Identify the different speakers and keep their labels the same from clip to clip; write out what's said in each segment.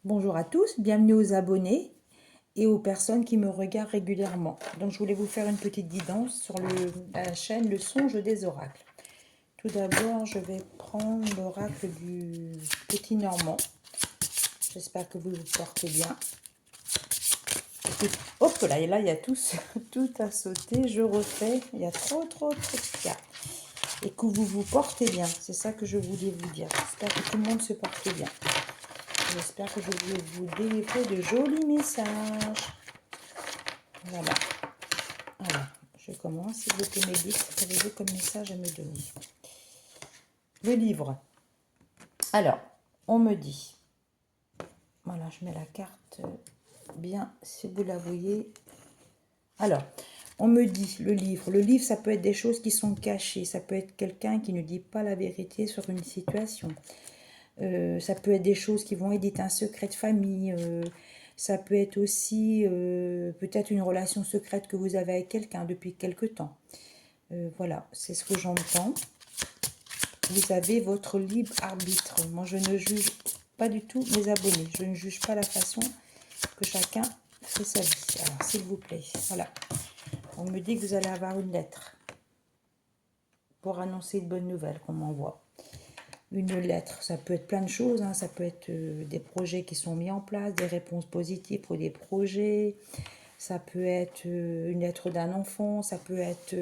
Speaker 1: Bonjour à tous, bienvenue aux abonnés et aux personnes qui me regardent régulièrement. Donc je voulais vous faire une petite guidance sur la chaîne Le Songe des Oracles. Tout d'abord, je vais prendre l'oracle du Petit Normand. J'espère que vous vous portez bien. Hop là, et là il y a tout à sauter, je refais, il y a trop de cartes. Et que vous vous portez bien, c'est ça que je voulais vous dire. J'espère que tout le monde se porte bien. J'espère que je vais vous délivrer de jolis messages. Voilà. Alors, je commence. S'il vous plaît, m'aider. Qu'avez-vous comme message à me donner? Le livre. Alors, on me dit. Voilà, je mets la carte bien, si vous la voyez. Alors, on me dit le livre. Le livre, ça peut être des choses qui sont cachées. Ça peut être quelqu'un qui ne dit pas la vérité sur une situation. Ça peut être des choses qui vont aider un secret de famille. Ça peut être aussi peut-être une relation secrète que vous avez avec quelqu'un depuis quelque temps. Voilà, c'est ce que j'entends. Vous avez votre libre arbitre. Moi, je ne juge pas du tout mes abonnés. Je ne juge pas la façon que chacun fait sa vie. Alors, s'il vous plaît, voilà. On me dit que vous allez avoir une lettre pour annoncer une bonne nouvelle qu'on m'envoie. Une lettre, ça peut être plein de choses, hein. Ça peut être des projets qui sont mis en place, des réponses positives pour des projets, ça peut être une lettre d'un enfant, ça peut être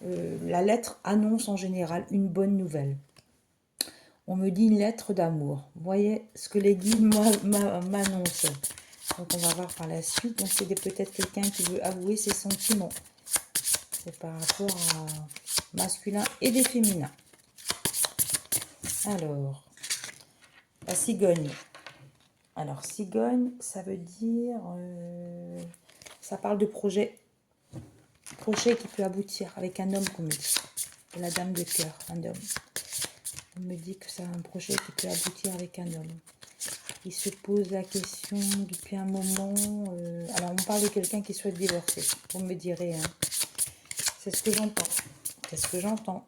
Speaker 1: la lettre annonce en général une bonne nouvelle. On me dit une lettre d'amour. Vous voyez ce que les guides m'annoncent. Donc on va voir par la suite. Donc c'est peut-être quelqu'un qui veut avouer ses sentiments. C'est par rapport à masculin et des féminins. Alors, la cigogne. Alors, cigogne, ça veut dire... ça parle de projet. Projet qui peut aboutir avec un homme, qu'on me dit. La dame de cœur, un homme. On me dit que c'est un projet qui peut aboutir avec un homme. Il se pose la question depuis un moment. Alors, on parle de quelqu'un qui souhaite divorcer. Vous me direz, hein. C'est ce que j'entends. C'est ce que j'entends.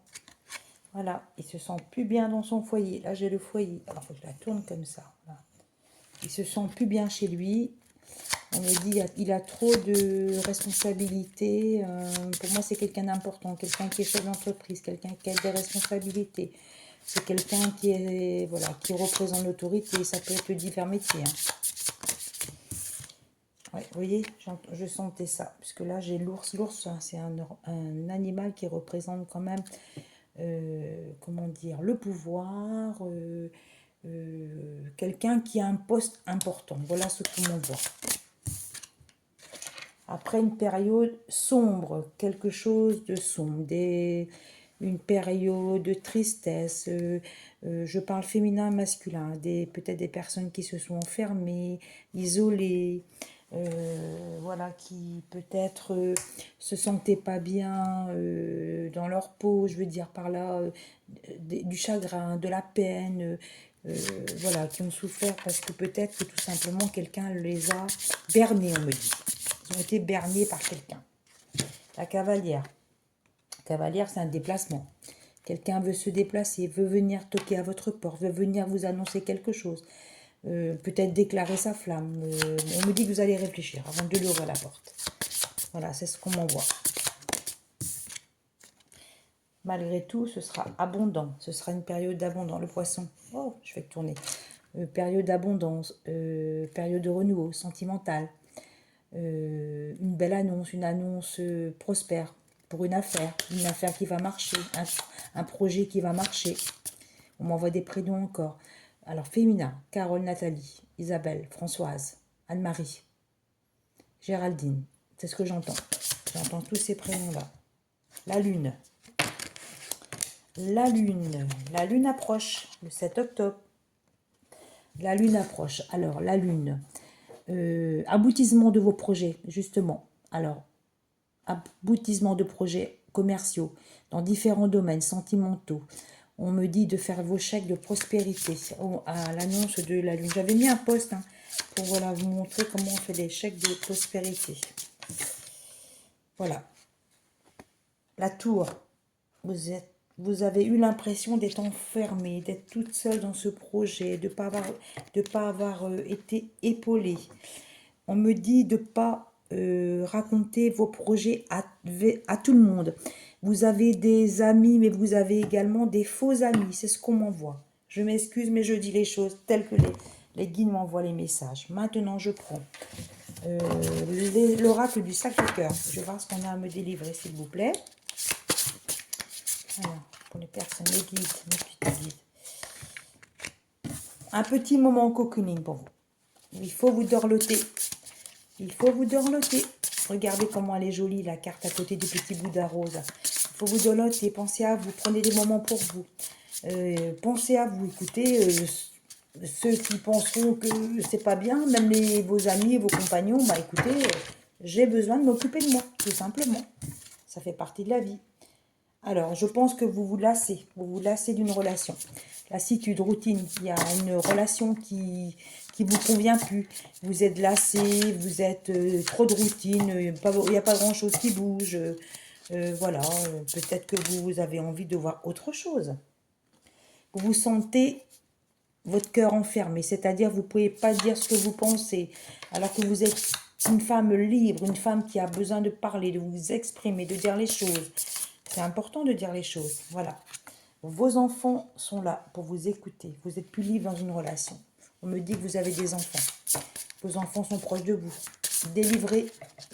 Speaker 1: Voilà, il se sent plus bien dans son foyer. Là, j'ai le foyer. Alors, il faut que je la tourne comme ça. Voilà. Il se sent plus bien chez lui. On me dit il a trop de responsabilités. Pour moi, c'est quelqu'un d'important. Quelqu'un qui est chef d'entreprise. Quelqu'un qui a des responsabilités. C'est quelqu'un qui est voilà, qui représente l'autorité. Ça peut être divers métiers. Hein. Ouais, vous voyez, je sentais ça. Puisque là, j'ai l'ours. L'ours, c'est un animal qui représente quand même, comment dire, le pouvoir, quelqu'un qui a un poste important. Voilà ce qu'on m'envoie. Après une période sombre, quelque chose de sombre, une période de tristesse, je parle féminin, masculin, peut-être des personnes qui se sont enfermées, isolées, voilà, qui peut-être se sentaient pas bien dans leur peau, je veux dire par là, du chagrin, de la peine, voilà, qui ont souffert parce que peut-être que tout simplement quelqu'un les a bernés, on me dit. Ils ont été bernés par quelqu'un. La cavalière. Cavalière, c'est un déplacement. Quelqu'un veut se déplacer, veut venir toquer à votre porte, veut venir vous annoncer quelque chose. Peut-être déclarer sa flamme. On me dit que vous allez réfléchir avant de lui ouvrir la porte. Voilà, c'est ce qu'on m'envoie. Malgré tout, ce sera abondant. Ce sera une période d'abondance. Le poisson. Oh, je vais tourner. Période d'abondance. Période de renouveau sentimental. Une belle annonce, une annonce prospère pour une affaire qui va marcher, un projet qui va marcher. On m'envoie des prénoms encore. Alors, féminin, Carole, Nathalie, Isabelle, Françoise, Anne-Marie, Géraldine. C'est ce que j'entends. J'entends tous ces prénoms-là. La lune. La lune. La lune approche, le 7 octobre. La lune approche. Alors, la lune. Aboutissement de vos projets, justement. Alors, aboutissement de projets commerciaux dans différents domaines sentimentaux. On me dit de faire vos chèques de prospérité à l'annonce de la lune. J'avais mis un post pour voilà, vous montrer comment on fait les chèques de prospérité. Voilà. La tour. Vous êtes vous avez eu l'impression d'être enfermée, d'être toute seule dans ce projet, de pas avoir été épaulée. On me dit de ne pas raconter vos projets à tout le monde. Vous avez des amis, mais vous avez également des faux amis. C'est ce qu'on m'envoie. Je m'excuse, mais je dis les choses telles que les guides m'envoient les messages. Maintenant, je prends l'oracle du Sacré-Cœur. Je vais voir ce qu'on a à me délivrer, s'il vous plaît. Alors, pour les personnes, les guides, mes petits guides. Un petit moment cocooning pour vous. Il faut vous dorloter. Il faut vous dorloter. Regardez comment elle est jolie, la carte à côté du petit Bouddha rose. Il faut vous dorloter, pensez à vous, prenez des moments pour vous. Pensez à vous, écoutez, ceux qui penseront que c'est pas bien, même vos amis, vos compagnons, bah écoutez, j'ai besoin de m'occuper de moi, tout simplement. Ça fait partie de la vie. Alors, je pense que vous vous lassez d'une relation. Lassitude, routine, il y a une relation qui vous convient plus. Vous êtes lassé, vous êtes trop de routine, il n'y a pas grand-chose qui bouge. Voilà, peut-être que vous avez envie de voir autre chose. Vous vous sentez votre cœur enfermé, c'est-à-dire vous ne pouvez pas dire ce que vous pensez, alors que vous êtes une femme libre, une femme qui a besoin de parler, de vous exprimer, de dire les choses. C'est important de dire les choses, voilà. Vos enfants sont là pour vous écouter. Vous êtes plus libre dans une relation. On me dit que vous avez des enfants. Vos enfants sont proches de vous. Délivrez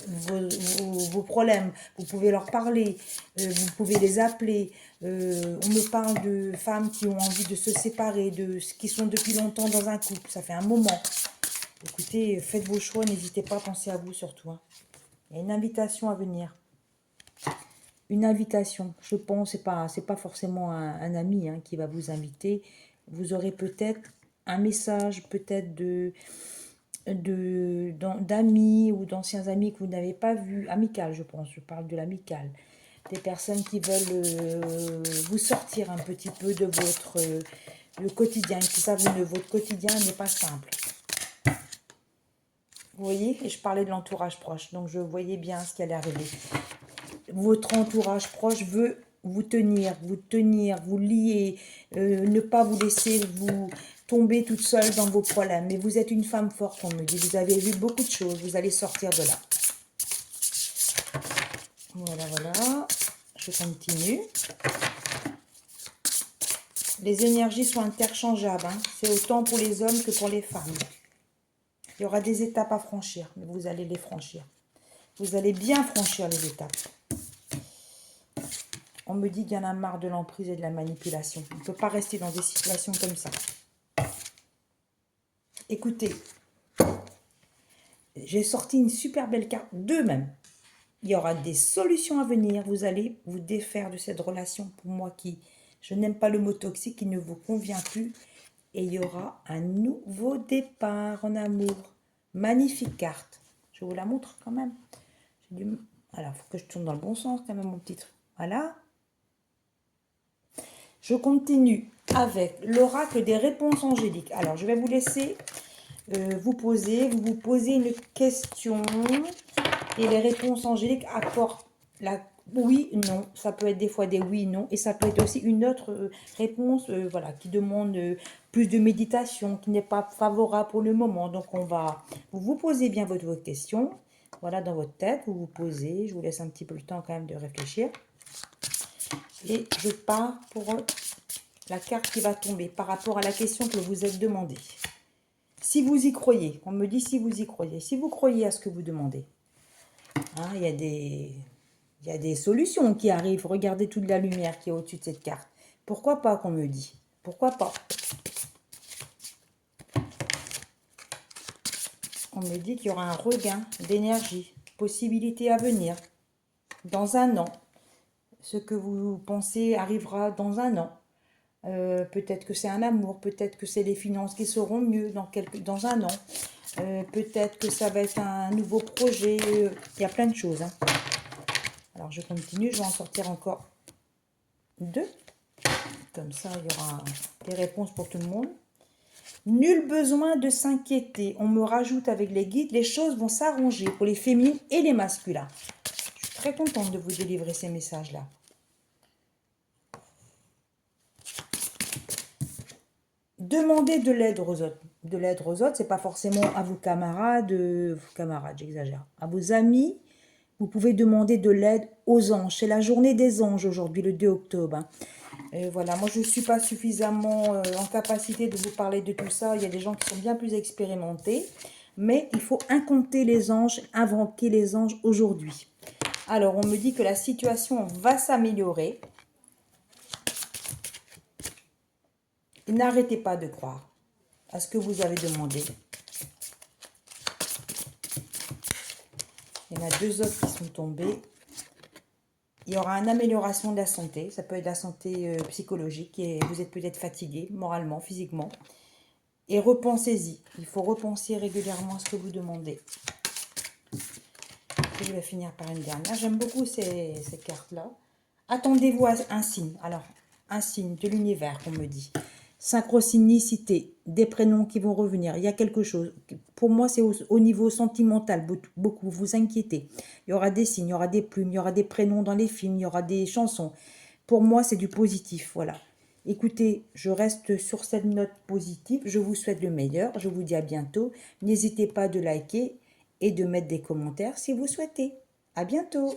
Speaker 1: vos problèmes. Vous pouvez leur parler. Vous pouvez les appeler. On me parle de femmes qui ont envie de se séparer, qui sont depuis longtemps dans un couple. Ça fait un moment. Écoutez, faites vos choix. N'hésitez pas à penser à vous surtout. Hein. Il y a une invitation à venir. Une invitation, je pense, c'est pas forcément un ami hein, qui va vous inviter. Vous aurez peut-être un message, peut-être d'amis ou d'anciens amis que vous n'avez pas vus. Amical, je pense, je parle de l'amical. Des personnes qui veulent vous sortir un petit peu de votre le quotidien, qui savent que votre quotidien n'est pas simple. Vous voyez, et je parlais de l'entourage proche, donc je voyais bien ce qui allait arriver. Votre entourage proche veut vous tenir, vous lier, ne pas vous laisser vous tomber toute seule dans vos problèmes. Mais vous êtes une femme forte, on me dit. Vous avez vu beaucoup de choses, vous allez sortir de là. Voilà, voilà. Je continue. Les énergies sont interchangeables. Hein. C'est autant pour les hommes que pour les femmes. Il y aura des étapes à franchir, mais vous allez les franchir. Vous allez bien franchir les étapes. On me dit qu'il y en a marre de l'emprise et de la manipulation. On ne peut pas rester dans des situations comme ça. Écoutez, j'ai sorti une super belle carte, deux même. Il y aura des solutions à venir. Vous allez vous défaire de cette relation pour moi je n'aime pas le mot toxique, qui ne vous convient plus. Et il y aura un nouveau départ en amour. Magnifique carte. Je vous la montre quand même. Alors, il faut que je tourne dans le bon sens quand même, mon petit truc. Voilà. Je continue avec l'oracle des réponses angéliques. Alors, je vais vous laisser vous posez une question et les réponses angéliques apportent la oui, non. Ça peut être des fois des oui, non. Et ça peut être aussi une autre réponse voilà, qui demande plus de méditation, qui n'est pas favorable pour le moment. Donc, vous posez bien votre question. Voilà, dans votre tête, vous vous posez. Je vous laisse un petit peu le temps quand même de réfléchir. Et je pars pour la carte qui va tomber par rapport à la question que vous êtes demandée. Si vous y croyez, on me dit si vous y croyez, si vous croyez à ce que vous demandez, hein, il y a des solutions qui arrivent. Regardez toute la lumière qui est au-dessus de cette carte. Pourquoi pas qu'on me dit? Pourquoi pas? On me dit qu'il y aura un regain d'énergie, possibilité à venir dans un an. Ce que vous pensez arrivera dans un an. Peut-être que c'est un amour, peut-être que c'est les finances qui seront mieux dans un an. Peut-être que ça va être un nouveau projet. Il y a plein de choses. Hein. Alors, je continue. Je vais en sortir encore deux. Comme ça, il y aura des réponses pour tout le monde. Nul besoin de s'inquiéter. On me rajoute avec les guides, les choses vont s'arranger pour les féminines et les masculins. Je suis très contente de vous délivrer ces messages-là. Demandez de l'aide aux autres. De l'aide aux autres, c'est pas forcément à vos camarades, j'exagère, à vos amis. Vous pouvez demander de l'aide aux anges. C'est la journée des anges aujourd'hui, le 2 octobre. Hein. Et voilà, moi je ne suis pas suffisamment en capacité de vous parler de tout ça. Il y a des gens qui sont bien plus expérimentés. Mais il faut incanter les anges, invoquer les anges aujourd'hui. Alors, on me dit que la situation va s'améliorer. N'arrêtez pas de croire à ce que vous avez demandé. Il y en a 2 autres qui sont tombés. Il y aura une amélioration de la santé. Ça peut être la santé psychologique. Et vous êtes peut-être fatigué, moralement, physiquement. Et repensez-y. Il faut repenser régulièrement à ce que vous demandez. Je vais finir par une dernière. J'aime beaucoup ces cartes-là. Attendez-vous à un signe. Alors, un signe de l'univers, on me dit. Synchronicité, des prénoms qui vont revenir. Il y a quelque chose. Pour moi, c'est au niveau sentimental. Beaucoup, vous inquiétez. Il y aura des signes, il y aura des plumes, il y aura des prénoms dans les films, il y aura des chansons. Pour moi, c'est du positif, voilà. Écoutez, je reste sur cette note positive. Je vous souhaite le meilleur. Je vous dis à bientôt. N'hésitez pas de liker et de mettre des commentaires si vous souhaitez. À bientôt.